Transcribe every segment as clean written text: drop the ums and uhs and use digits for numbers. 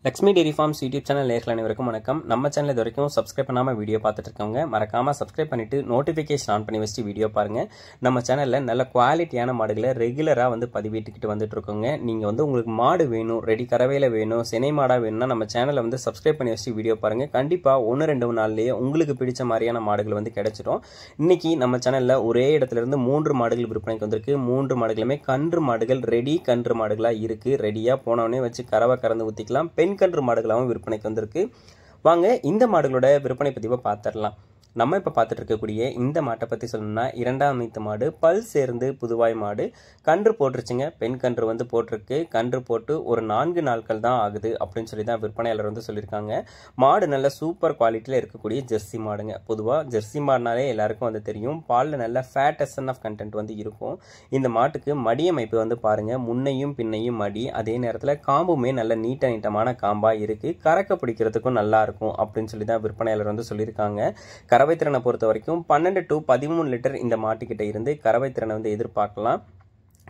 Lakshmi dairy farms YouTube channel நேயர்கள் அனைவருக்கும் வணக்கம். நம்ம சேனல் இது வரைக்கும் சப்ஸ்கிரைப் பண்ணாமல் வீடியோ பார்த்துட்டு இருக்கவங்க மறக்காமல் சப்ஸ்கிரைப் பண்ணிவிட்டு நோட்டிஃபிகேஷன் ஆன் பண்ணி வச்சுட்டு வீடியோ பாருங்கள். நம்ம சேனலில் நல்ல குவாலிட்டியான மாடுகளை ரெகுலராக பதிவிட்டுக்கிட்டு வந்துட்டு இருக்கோங்க. நீங்கள் உங்களுக்கு மாடு வேணும், ரெடி கறவையில் வேணும், சினை மாடாக வேணும்னா நம்ம சேனலை சப்ஸ்கிரைப் பண்ணி வச்சுட்டு வீடியோ பாருங்கள். கண்டிப்பாக 1-2 நாள்லேயே உங்களுக்கு பிடிச்ச மாதிரியான மாடுகள் கிடைச்சிடும். இன்றைக்கி நம்ம சேனலில் ஒரே இடத்துலேருந்து 3 மாடுகள் விற்பனைக்கு வந்திருக்கு. 3 மாடுகளுமே கன்று மாடுகள், ரெடி கன்று மாடுகளாக இருக்குது. ரெடியாக போனவொடனே வச்சு கறவை கறந்து ஊற்றிக்கலாம். கன்று மாடுகளாகவும் விற்பனைக்கு வந்திருக்கு. வாங்க இந்த மாடுகளோட விற்பனை பதிவை பார்த்துடலாம். நம்ம இப்போ பார்த்துட்டு இருக்கக்கூடிய இந்த மாட்டை பற்றி சொல்லணும்னா 2ஆம் ஈத்து மாடு, பல் சேர்ந்து புதுவாய் மாடு. கன்று போட்டுருச்சுங்க, பெண் கன்று போட்டிருக்கு. கன்று போட்டு ஒரு 4 நாட்கள் தான் ஆகுது அப்படின்னு சொல்லி தான் விற்பனையாளர் சொல்லியிருக்காங்க. மாடு நல்ல சூப்பர் குவாலிட்டியில் இருக்கக்கூடிய ஜெர்சி மாடுங்க. பொதுவாக ஜெர்சி மாடுனாலே எல்லாருக்கும் தெரியும், பாலில் நல்ல ஃபேட் எஸ்என்எஃப் கண்டென்ட் இருக்கும். இந்த மாட்டுக்கு மடி அமைப்பு பாருங்க, முன்னையும் பின்னையும் மடி, அதே நேரத்தில் காம்புமே நல்ல நீட்டமான காம்பாக இருக்குது. கறக்க பிடிக்கிறதுக்கும் நல்லா இருக்கும் அப்படின்னு சொல்லி தான் விற்பனையாளர் சொல்லியிருக்காங்க. கறவை திறனை பொறுத்த வரைக்கும் 12 to 13 லிட்டர் இந்த மாட்டுக்கிட்ட இருந்து கறவை திறனை எதிர்பார்க்கலாம்.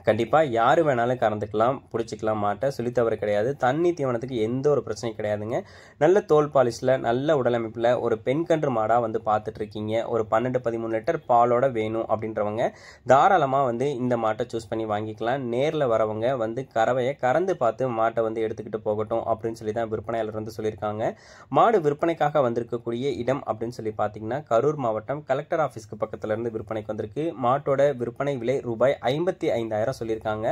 கண்டிப்பாக யார் வேணாலும் கறந்துக்கலாம், பிடிச்சிக்கலாம். மாட்டை சொல்லித்தவறு கிடையாது. தண்ணி தீவனத்துக்கு எந்த ஒரு பிரச்சனையும் கிடையாதுங்க. நல்ல தோல் பாலிஷில் நல்ல உடலமைப்பில் ஒரு பெண் கன்று மாடாக பார்த்துட்டு இருக்கீங்க. ஒரு 12-13 லிட்டர் பாலோட வேணும் அப்படின்றவங்க தாராளமாக இந்த மாட்டை சூஸ் பண்ணி வாங்கிக்கலாம். நேரில் வரவங்க கறவையை கறந்து பார்த்து மாட்டை எடுத்துக்கிட்டு போகட்டும் அப்படின்னு சொல்லி தான் விற்பனையாளர் சொல்லியிருக்காங்க. மாடு விற்பனைக்காக வந்திருக்கக்கூடிய இடம் அப்படின்னு சொல்லி பார்த்தீங்கன்னா கரூர் மாவட்டம் கலெக்டர் ஆஃபீஸ்க்கு பக்கத்துல இருந்து விற்பனைக்கு வந்திருக்கு. மாட்டோட விற்பனை விலை ரூபாய் 55,000 சொல்லியிருக்காங்க.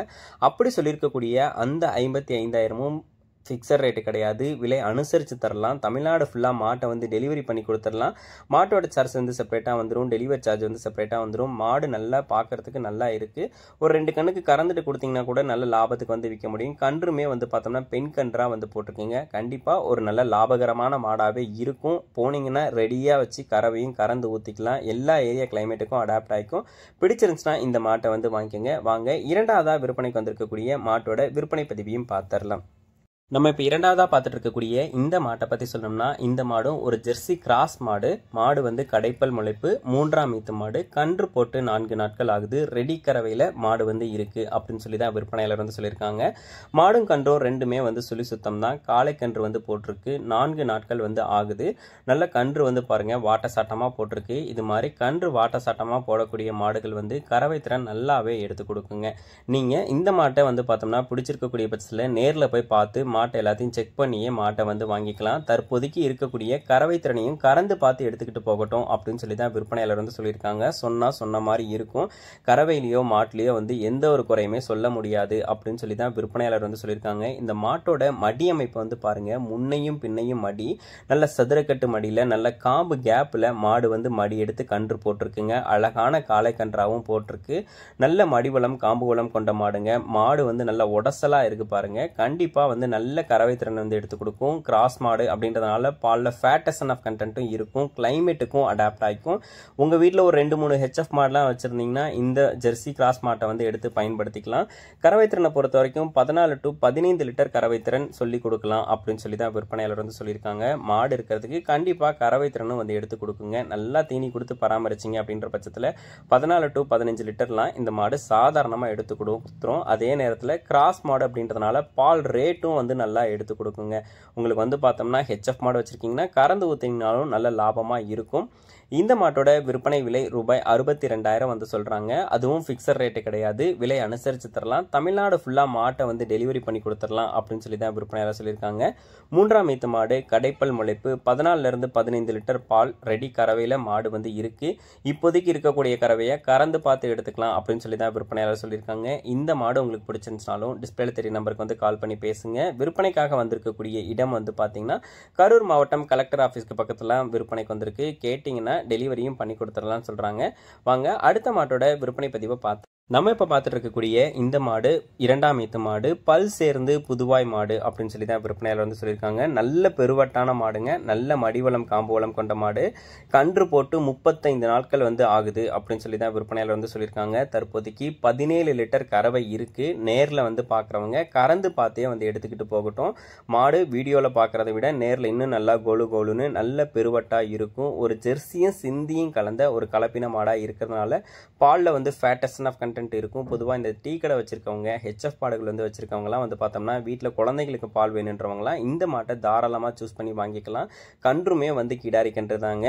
அப்படி சொல்லியிருக்கக்கூடிய அந்த 55,000 ஃபிக்ஸட் ரேட்டு கிடையாது. விலை அனுசரித்து தரலாம். தமிழ்நாடு ஃபுல்லாக மாட்டை டெலிவரி பண்ணி கொடுத்துடலாம். மாட்டோட சார்ஜ் செப்பரேட்டாக வந்துடும், டெலிவரி சார்ஜ் செப்பரேட்டாக வந்துடும். மாடு நல்லா பார்க்கறதுக்கு நல்லா இருக்குது. ஒரு 2 கண்ணுக்கு கறந்துட்டு கொடுத்தீங்கன்னா கூட நல்ல லாபத்துக்கு விற்க முடியும். கன்றுமே பார்த்தோம்னா பெண் கன்றாக போட்டிருக்கீங்க. கண்டிப்பாக ஒரு நல்ல லாபகரமான மாடாகவே இருக்கும். போனீங்கன்னா ரெடியாக வச்சு கறவையும் கறந்து ஊற்றிக்கலாம். எல்லா ஏரியா கிளைமேட்டுக்கும் அடாப்ட் ஆகிக்கும். பிடிச்சிருந்துச்சுன்னா இந்த மாட்டை வாங்கிக்கோங்க. வாங்க 2ஆவதாக விற்பனைக்கு வந்திருக்கக்கூடிய மாட்டோட விற்பனை பதிவையும் பார்த்துடலாம். நம்ம இப்போ 2ஆவதாக பார்த்துட்டு இருக்கக்கூடிய இந்த மாட்டை பற்றி சொல்லணும்னா இந்த மாடும் ஒரு ஜெர்சி கிராஸ் மாடு. மாடு கடைப்பல் முளைப்பு, 3ஆம் ஈத்து மாடு. கன்று போட்டு 4 நாட்கள் ஆகுது. ரெடி கறவையில் மாடு இருக்குது அப்படின்னு சொல்லி தான் விற்பனையாளர் சொல்லியிருக்காங்க. மாடும் கன்றும் ரெண்டுமே சுழி சுத்தம் தான். காலை கன்று போட்டிருக்கு. 4 நாட்கள் ஆகுது. நல்ல கன்று பாருங்க, வாட்ட சாட்டமாக போட்டிருக்கு. இது மாதிரி கன்று வாட்ட சாட்டமாக போடக்கூடிய மாடுகள் கறவை திறன் நல்லாவே எடுத்து கொடுக்குங்க. நீங்கள் இந்த மாட்டை பார்த்தோம்னா பிடிச்சிருக்கக்கூடிய பட்சத்தில் நேரில் போய் பார்த்து மாட்டை எல்லாத்தையும் செக் பண்ணியே மாட்டை வாங்கிக்கலாம். தற்போதைக்கு இருக்கக்கூடிய கறவை திறனையும் கறந்து பார்த்து எடுத்துக்கிட்டு போகட்டும் அப்படின்னு சொல்லி தான் விற்பனையாளர் சொல்லியிருக்காங்க. சொன்ன மாதிரி இருக்கும். கறவையிலையோ மாட்டிலையோ எந்த ஒரு குறையுமே சொல்ல முடியாது அப்படின்னு சொல்லி தான் விற்பனையாளர் சொல்லியிருக்காங்க. இந்த மாட்டோட மடி அமைப்பு பாருங்க, முன்னையும் பின்னையும் மடி, நல்ல சதுரக்கட்டு மடியில் நல்ல காம்பு கேப்பில் மாடு மடி எடுத்து கன்று போட்டிருக்குங்க. அழகான காலை கன்றாவும் போட்டிருக்கு. நல்ல மடிவளம் காம்பு வளம் கொண்ட மாடுங்க. மாடு நல்ல உடசலா இருக்கு பாருங்க. கண்டிப்பா நல்ல கறவை திறன் எடுத்து கொடுக்கும். கிராஸ் மாடு அப்படின்றதுனால பாலில் ஃபேட் எஸ்என்எஃப் கண்டென்ட்டும் இருக்கும். கிளைமேட்டுக்கும் அடாப்ட் ஆகிக்கும். உங்க வீட்டில் ஒரு 2-3 ஹெச்எஃப் மாடுலாம் வச்சிருந்தீங்கன்னா இந்த ஜெர்சி கிராஸ் மாட்டை எடுத்து பயன்படுத்திக்கலாம். கறவை திறனை பொறுத்த வரைக்கும் 14 to 15 லிட்டர் கறவை திறன் சொல்லி கொடுக்கலாம் அப்படின்னு சொல்லி தான் விற்பனையாளர் சொல்லியிருக்காங்க. மாடு இருக்கிறதுக்கு கண்டிப்பா கறவை திறனும் எடுத்து கொடுக்குங்க. நல்லா தீனி கொடுத்து பராமரிச்சிங்க அப்படின்ற பட்சத்தில் 14 to 15 லிட்டர்லாம் இந்த மாடு சாதாரணமாக எடுத்து கொடுத்துரும். அதே நேரத்தில் கிராஸ் மாடு அப்படின்றதுனால பால் ரேட்டும் நல்லா எடுத்து கொடுக்குங்க. உங்களுக்கு பார்த்தோம்னா ஹெச்எஃப் மாடு வச்சிருக்கீங்கன்னா கறந்து ஊற்றிங்கனாலும் நல்ல லாபமாக இருக்கும். இந்த மாட்டோட விற்பனை விலை ரூபாய் 62,000 சொல்றாங்க. அதுவும் ஃபிக்ஸட் ரேட்டு கிடையாது. விலை அனுசரித்து தரலாம். தமிழ்நாடு ஃபுல்லாக மாட்டை டெலிவரி பண்ணி கொடுத்துடலாம் அப்படின்னு சொல்லி தான் விற்பனையாளர் சொல்லியிருக்காங்க. 3ஆம் ஈத்து மாடு, கடைப்பல் முளைப்பு, 14 to 15 லிட்டர் பால், ரெடி கறவையில் மாடு இருக்கு. இப்போதைக்கு இருக்கக்கூடிய கறவையை கறந்து பார்த்து எடுத்துக்கலாம் அப்படின்னு சொல்லி தான் விற்பனையாளர் சொல்லியிருக்காங்க. இந்த மாடு உங்களுக்கு பிடிச்சிருந்துச்சாலும் டிஸ்பிளேல தெரிய நம்பருக்கு கால் பண்ணி பேசுங்க. விற்பனைக்காக வந்திருக்கக்கூடிய இடம் பார்த்தீங்கன்னா கரூர் மாவட்டம் கலெக்டர் ஆஃபீஸ்க்கு பக்கத்தில் விற்பனைக்கு வந்திருக்கு. கேட்டிங்கன்னா டெலிவரியும் பண்ணி கொடுத்துடலாம் சொல்றாங்க. வாங்க அடுத்த மாட்டோட விற்பனை பதிவை பார்த்து நம்ம இப்போ பார்த்துட்டு இருக்கக்கூடிய இந்த மாடு 2ஆம் ஈத்து மாடு, பல் சேர்ந்து புதுவாய் மாடு அப்படின்னு சொல்லி தான் விற்பனையாளர் சொல்லியிருக்காங்க. நல்ல பெருவட்டான மாடுங்க. நல்ல மடிவளம் காம்பு வளம் கொண்ட மாடு. கன்று போட்டு 35 நாட்கள் ஆகுது அப்படின்னு சொல்லி தான் விற்பனையாளர் சொல்லியிருக்காங்க. தற்போதைக்கு 17 லிட்டர் கறவை இருக்கு. நேரில் பார்க்குறவங்க கறந்து பார்த்தே எடுத்துக்கிட்டு போகட்டும். மாடு வீடியோவில் பார்க்குறத விட நேரில் இன்னும் நல்லா கோலுன்னு நல்ல பெருவட்டா இருக்கும். ஒரு ஜெர்சியும் சிந்தியும் கலந்த ஒரு கலப்பின மாடாக இருக்கிறதுனால பாலில் ஃபேட் எஸ்என்எஃப் கண்டென்ட் கண்டென்ட் இருக்கும். பொதுவாக இந்த டீ கடை வச்சிருக்கவங்க, ஹெச்எஃப் மாடுகள் வந்து வச்சிருக்கவங்கலாம் வந்து பார்த்தோம்னா வீட்டில் குழந்தைங்களுக்கு பால் வேணுன்றவங்களாம் இந்த மாட்டை தாராளமாக சூஸ் பண்ணி வாங்கிக்கலாம். கன்றுமே வந்து கிடாரி கன்று தாங்க.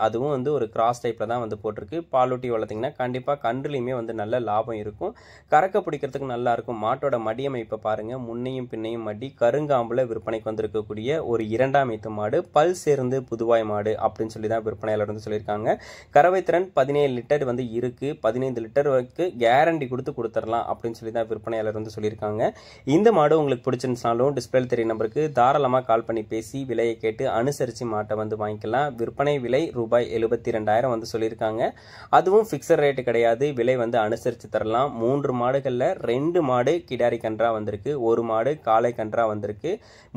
அதுவும் வந்து ஒரு கிராஸ் டைப்பில் தான் வந்து போட்டிருக்கு. பாலூட்டி வளர்த்திங்கன்னா கண்டிப்பாக கன்றுலையுமே வந்து நல்ல லாபம் இருக்கும். கறக்க பிடிக்கிறதுக்கு நல்லா இருக்கும். மாட்டோட மடியமைப்பை பாருங்கள். முன்னையும் பின்னையும் மடி கருங்காம்பில் விற்பனைக்கு வந்திருக்கக்கூடிய ஒரு 2ஆம் ஈத்து மாடு. பல் சேர்ந்து புதுவாய் மாடு அப்படின்னு சொல்லி தான் விற்பனையாளர் வந்து சொல்லியிருக்காங்க. கறவை திறன் 17 லிட்டர் வந்து இருக்கு. 15 லிட்டர் வரைக்கும் கேரண்டி கொடுத்துடலாம் அப்படின்னு சொல்லி தான் விற்பனையாளர் வந்து சொல்லியிருக்காங்க. இந்த மாடு உங்களுக்கு பிடிச்சிருந்துச்சுனாலும் டிஸ்பிளேல தெரிய நம்பருக்கு தாராளமாக கால் பண்ணி பேசி விலையை கேட்டு அனுசரித்து மாட்டை வந்து வாங்கிக்கலாம். விற்பனை விலை ரூபாய் 72,000 வந்து சொல்லியிருக்காங்க. அதுவும் ஃபிக்ஸட் ரேட்டு கிடையாது. விலை வந்து அனுசரித்து தரலாம். 3 மாடுகளில் 2 மாடு கிடாரி கன்றா வந்திருக்கு, 1 மாடு காளை கன்றா வந்திருக்கு.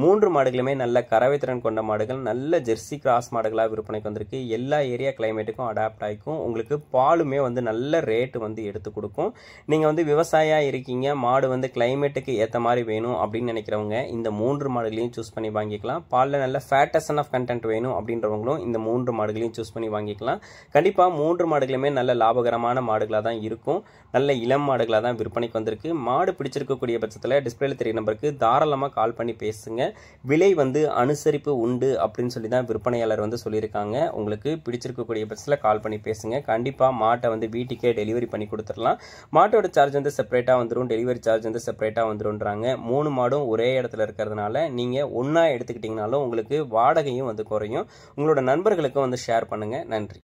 3 மாடுகளுமே நல்ல கறவை திறன் கொண்ட மாடுகள், நல்ல ஜெர்சி கிராஸ் மாடுகளாக விற்பனைக்கு வந்திருக்கு. எல்லா ஏரியா கிளைமேட்டுக்கும் அடாப்ட் ஆகிக்கும். உங்களுக்கு பாலுமே வந்து நல்ல ரேட்டு வந்து எடுத்து கொடுக்கும். நீங்கள் வந்து விவசாயியாக இருக்கீங்க, மாடு வந்து கிளைமேட்டுக்கு ஏற்ற மாதிரி வேணும் அப்படின்னு நினைக்கிறவங்க இந்த 3 மாடுகளையும் சூஸ் பண்ணி வாங்கிக்கலாம். பாலில் நல்ல ஃபேட்டஸன் ஆஃப் கண்டென்ட் வேணும் அப்படின்றவங்களும் இந்த 3 மாடுகளையும் சூஸ் பண்ணி வாங்கிக்கலாம். கண்டிப்பாக 3 மாடுகளுமே நல்ல லாபகரமான மாடுகளாக தான் இருக்கும். நல்ல இளம் மாடுகளாக தான் விற்பனைக்கு வந்திருக்கு. மாடு பிடிச்சிருக்கக்கூடிய பட்சத்தில் டிஸ்பிளேல தெரிய நம்பருக்கு தாராளமாக கால் பண்ணி பேசுங்க. விலை வந்து அனுசரிப்பு உண்டு அப்படின்னு சொல்லி தான் விற்பனையாளர் வந்து சொல்லியிருக்காங்க. உங்களுக்கு பிடிச்சிருக்கக்கூடிய பட்சத்தில் கால் பண்ணி பேசுங்க. கண்டிப்பாக மாட்டை வந்து வீட்டுக்கே டெலிவரி பண்ணி கொடுத்துடலாம். மாட்டோட சார்ஜ் வந்து செப்பரேட்டாக வந்துடும், டெலிவரி சார்ஜ் வந்து செப்பரேட்டாக வந்துடும்ன்றாங்க. 3 மாடும் ஒரே இடத்துல இருக்கிறதுனால நீங்கள் ஒன்றா எடுத்துக்கிட்டிங்கனாலும் உங்களுக்கு வாடகையும் வந்து குறையும். உங்களோட நண்பர்களுக்கும் வந்து ஷேர் பண்ணுங்கள். நன்றி.